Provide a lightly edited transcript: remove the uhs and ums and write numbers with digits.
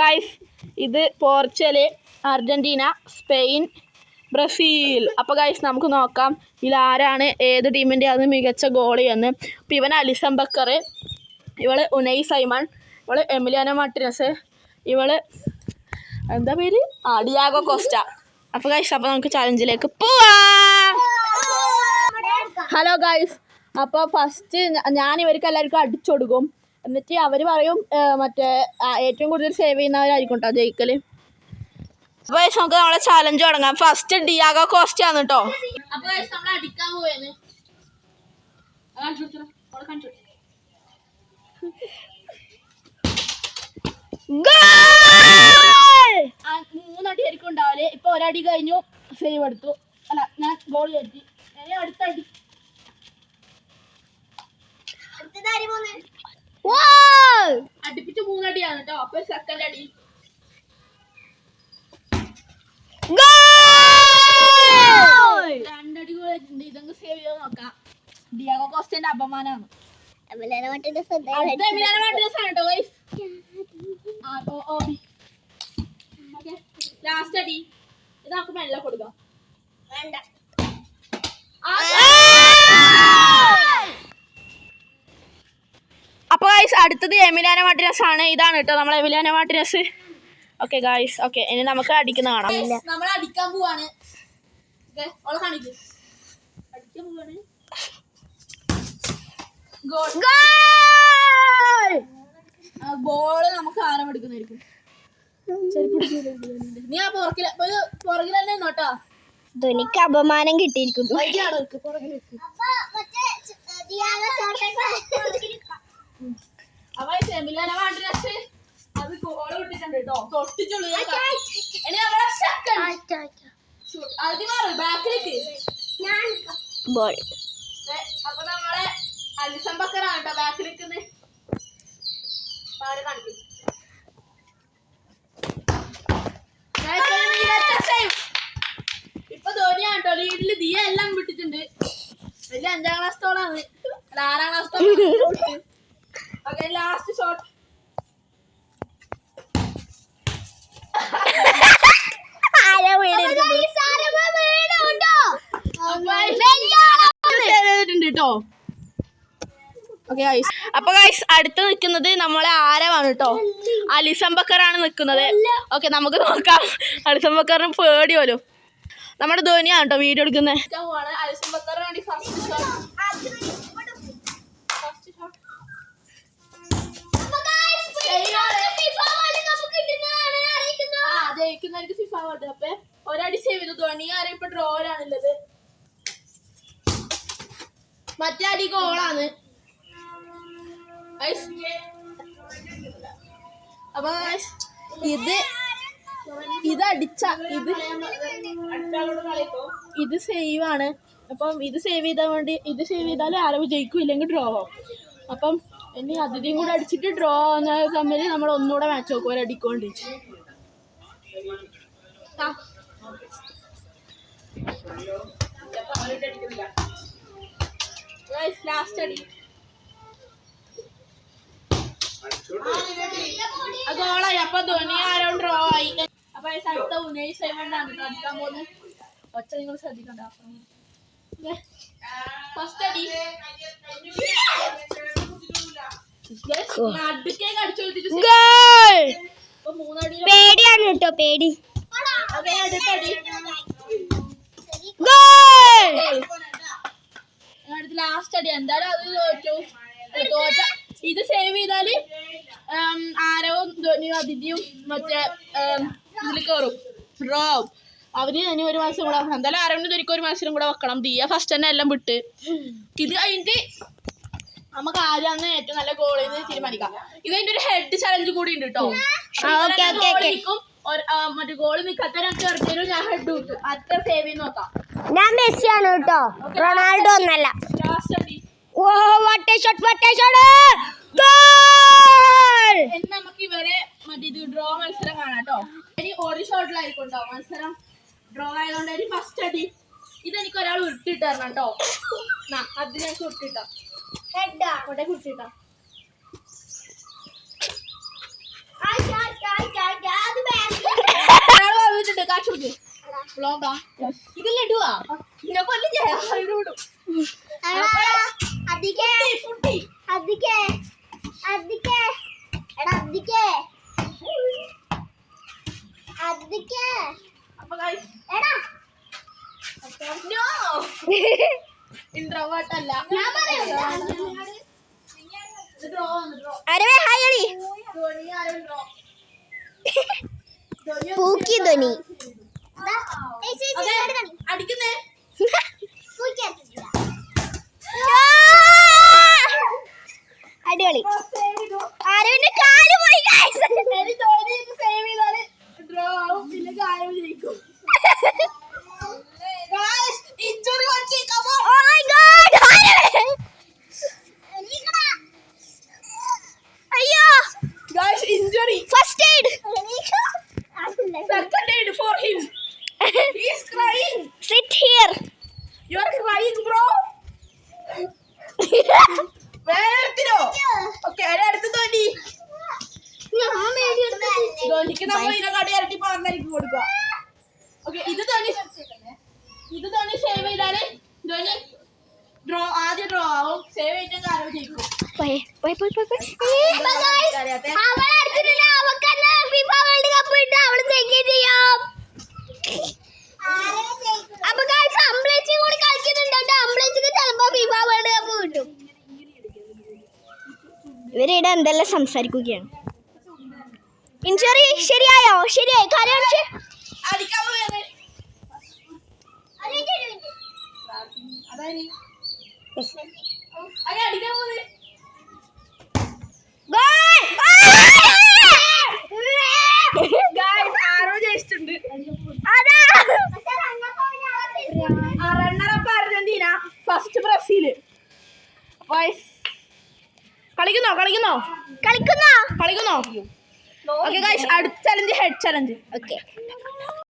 Guys ഇത് Portugal, Argentina, Spain, Brazil. അപ്പോൾ guys നമുക്ക് നോക്കാം ഇതിലാരാണ് ഏത് ടീമിൻ്റെ ആണ് മികച്ച ഗോളി എന്ന്. അപ്പോൾ ഇവൻ അലിസൺ ബക്കർ, ഇവള് ഉനൈ സൈമൺ, ഇവള് എമിലിയാനോ മാർട്ടിനസ്, ഇവള് എന്താ പേര് ഡിയാഗോ കോസ്റ്റ. അപ്പോൾ ഗൈസ് അപ്പോൾ നമുക്ക് ചലഞ്ചിലേക്ക് പോവാം. ഹലോ ഗൈസ്, അപ്പോൾ ഫസ്റ്റ് ഞാൻ ഇവർക്ക് എല്ലാവർക്കും അടിച്ചു കൊടുക്കും. എന്നിട്ട് അവർ പറയും മറ്റേ ഏറ്റവും കൂടുതൽ സേവ് ചെയ്യുന്നവരായിരിക്കും കേട്ടോ ജയിക്കൽ. അപ്പോൾ ഗൈസ് നമുക്ക് നമ്മളെ ചലഞ്ച് തുടങ്ങാം. ഫസ്റ്റ് ഡിയാഗോ കോസ്റ്റ ആണ് കേട്ടോ. അപ്പോൾ ഗൈസ് നമ്മൾ അടിക്കാൻ പോവുകയാണ്. മൂന്നടി ആയിരിക്കും ഉണ്ടാവല്. ഇപ്പൊ ഒരടി കഴിഞ്ഞു, സേവ് എടുത്തു. അല്ല, ഞാൻ ഗോൾ കയറ്റി. അടുത്തടി അടുപ്പിച്ച് മൂന്നടിയാണ് കേട്ടോ. അപ്പൊ സെക്കൻഡ് അടി രണ്ടടി ഗോൾ ഉണ്ട്. ഇതൊക്കെ സേവ് ചെയ്ത് നോക്കാം. ഡിയാഗോ കോസ്റ്റന്റെ അപമാനമാണ്. ലാസ്റ്റ് അടി ഇത് നമുക്ക് മെല്ലെ കൊടുക്കാം. അപ്പോൾ ഗൈസ് അടുത്തത് എമിലിയാനോ മാർട്ടിനസ് ആണ്. ഇതാണ് കേട്ടോ നമ്മളെ Emiliano Martinez. Okay guys, okay ഇനി നമുക്ക് അടിക്കുന്ന കാണാം. നമ്മൾ അടിക്കാൻ പോവാണ്. അടിക്കാൻ പോവാണ്. ഗോള് നമുക്ക് ആരം എടുക്കുന്നതായിരിക്കും. നീ ആ പുറകിൽ തന്നെ നോട്ടോ. ധോനിക്ക് അപമാനം കിട്ടിയിരിക്കുന്നു. അപ്പൊ എമിലിയാനോ മാർട്ടിനസ് അത് ഗോൾ ഇട്ടിട്ടുണ്ട് കേട്ടോ. തൊട്ടിച്ചുള്ളൂ. ബാക്കിലേക്ക് ബോൾ. അപ്പൊ നമ്മളെ അലിസൺ ബക്കറാണ് കേട്ടോ ബാക്കിലേക്ക് കാണിക്കും. ഇപ്പൊ ധോനിയാണ് കേട്ടോ ലീഡില്. ദിയ എല്ലാം വിട്ടിട്ടുണ്ട്. വലിയ 5ാം ക്ലാസ്സോളാണ്, 6ാം ക്ലാസ്സോളം. Okay last shot. അപ്പൊ ഗൈസ് അടുത്ത് നിൽക്കുന്നത് നമ്മളെ ആരവാണ് കേട്ടോ. അലിസൺ ബക്കറാണ് നിൽക്കുന്നത്. ഓക്കെ നമുക്ക് നോക്കാം. അലിസൺ ബക്കറിന് പേടി പോലും. നമ്മുടെ ധോനിയാണ് കേട്ടോ വീഡിയോ എടുക്കുന്നത്. അലിസൺ ബക്കറിന് വേണ്ടി ഫസ്റ്റ് ഷോട്ട്. ജയിക്കുന്നവർക്ക് ഫിഫ വേൾഡ് കപ്പ്. ഒരടി സേവ് ചെയ്തു. ധോനി ആരും ഇപ്പൊ ഡ്രോയിലാണുള്ളത്. മറ്റേ അടി ഗോളാണ്. അപ്പൊ ഇത് അടിച്ച ഇത് സേവ് ആണ്. അപ്പം ഇത് സേവ് ചെയ്താൽ വേണ്ടി ഇത് സേവ് ചെയ്താൽ ആരവ് ജയിക്കും, ഇല്ലെങ്കിൽ ഡ്രോ ആവും. അപ്പം ഇനി അതിഥിയും കൂടെ അടിച്ചിട്ട് ഡ്രോ ആവുന്ന തമ്മിൽ നമ്മൾ ഒന്നുകൂടെ മാച്ച് നോക്കും ഒരടിക്കൊണ്ട്. ലാസ്റ്റ് അടി ഗോളായി. അപ്പൊ ധോനി ആരോ ഡ്രോ ആയി. അപ്പൊ അടുത്ത ഉനൈ സൈമണ്ണാണ് അടിക്കാൻ പോകുന്നത്. ഒച്ച നിങ്ങൾ ശ്രദ്ധിക്കണ്ട. ഫസ്റ്റ് അടി അടുക്കേക്ക് അടിച്ചു കൊടുത്തിട്ട് പേടിയാണ് കേട്ടോ, പേടി. അതെ അടുത്തടി അടുത്ത് ലാസ്റ്റ് അടി. എന്തായാലും അത് തോറ്റ. ഇത് സേവ് ചെയ്താല് ആരവും ധോനിയും അതിഥിയും മറ്റേ ഇതിൽ കയറും, ഡ്രോ ആവും. അവര് ഇനി ഒരു മത്സരം കൂടെ വെക്കണം. എന്തായാലും ആരവിന് ധോനിക്ക് ഒരു മത്സരം കൂടെ വെക്കണം. ദിയ ഫസ്റ്റ് തന്നെ എല്ലാം വിട്ട്. ഇത് കഴിഞ്ഞിട്ട് നമുക്ക് ആരാന്ന് ഏറ്റവും നല്ല ഗോൾ എന്ന് തീരുമാനിക്കാം. ഇത് കഴിഞ്ഞിട്ട് ഒരു ഹെഡ് ചലഞ്ച് കൂടി ഉണ്ട് കേട്ടോ. മറ്റേ ഗോള് നിൽക്കാത്തവരൊക്കെ എറിഞ്ഞാലും ഞാൻ ഹെഡ് കിട്ടും. അത്ര സേവ് ചെയ്ത് നോക്കാം. ഞാൻ മെസ്സിയാണ് കേട്ടോ, റൊണാൾഡോ ഒന്നല്ല. ലാസ്റ്റ് അടി. നമുക്ക് ഇവരെ മറ്റേ ഇത് ഡ്രോ മത്സരം കാണാം കേട്ടോ. ഇനി ഒരു ഷോട്ടിലായിരിക്കും കേട്ടോ മത്സരം. ഡ്രോ ആയതുകൊണ്ട് ഫസ്റ്റ് അടി ഇതെനിക്ക് ഒരാൾ ഉരുട്ടിട്ട് തരണം കേട്ടോ. അത് ഞങ്ങൾക്ക് ഉരുട്ടിട്ടോ കൊണ്ടേ ഉരുട്ടിട്ടോ. കാച്ചുടുക്ക് ഇതെല്ലാം ഇടുവാ പിന്നെ കൊല്ലം ചെയ്യാം അപ്പൊ guys, no introvert അല്ല പൂക്കി ധ്വനി അടിക്കുന്നേ അടിപൊളി ആരവിന്റെ കാല് പോയി പിന്നെ കാര്യം ജയിക്കും ഇഞ്ചുറി അയ്യോ guys injury first aid second aid for him he is crying sit here you are crying bro വേർത്തിരോ ഓക്കേ അടുത്ത ധോനി ധോനിക്ക് നമ്മൾ ഇതിനെക്കാട്ടി ഇരട്ടി പറഞ്ഞായിരിക്കും കൊടുക്കുക ഓക്കേ ഇത് ധോനി സേവ് ചെയ്താല് ധോനി ഡ്രോ ആദ്യം ഡ്രോ ആവും സേവ് ചെയ്തിട്ട് ആരോ ജയിക്കും ഇവരിടെ എന്തെല്ലാം സംസാരിക്കുകയാണ് ഇഞ്ചുറി ശരിയായോ ശരിയായി കാര്യം അടിക്കാൻ പോയത് അതായത് അടിക്കാൻ പോയത് ആരോ ജയിച്ചിട്ടുണ്ട് റണ്ണറപ്പ് അർജന്റീന ഫസ്റ്റ് ബ്രസീല് കളിക്കുന്നോ ഓക്കെ ഗൈസ് അടുത്ത ചലഞ്ച് ഹെഡ് ചലഞ്ച് ഓക്കെ